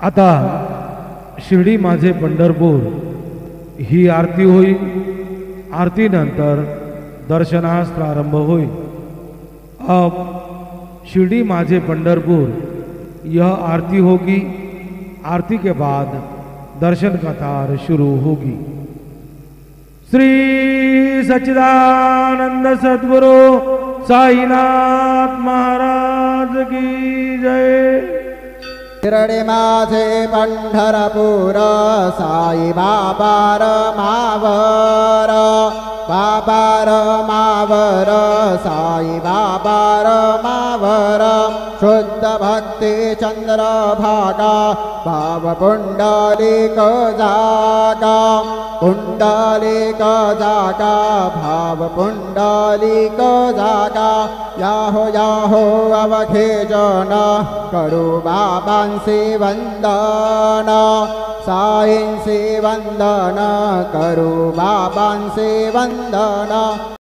आता शिर्डी माझे पंढरपूर ही आरती होईल। आरती नंतर दर्शनास प्रारंभ होईल। अब शिर्डी माझे पंढरपुर यह आरती होगी। आरती के बाद दर्शन कतार शुरू होगी। श्री सच्चिदानंद सद्गुरु साईनाथ महाराज की जय। शिर्डी माझे पंढरपूर साई बाबा मावर, बाबा मावर, साई बाबा मावर। शुद्ध भक्ति चंद्र भागा भाव पुंडलिक जागा, पुंडलिक जागा भाव पुंडलिक जागा। याहो याहो अवघे जन करू बाबांसी वंदन, साईंसी वंदन करू बाबांसी वंदन।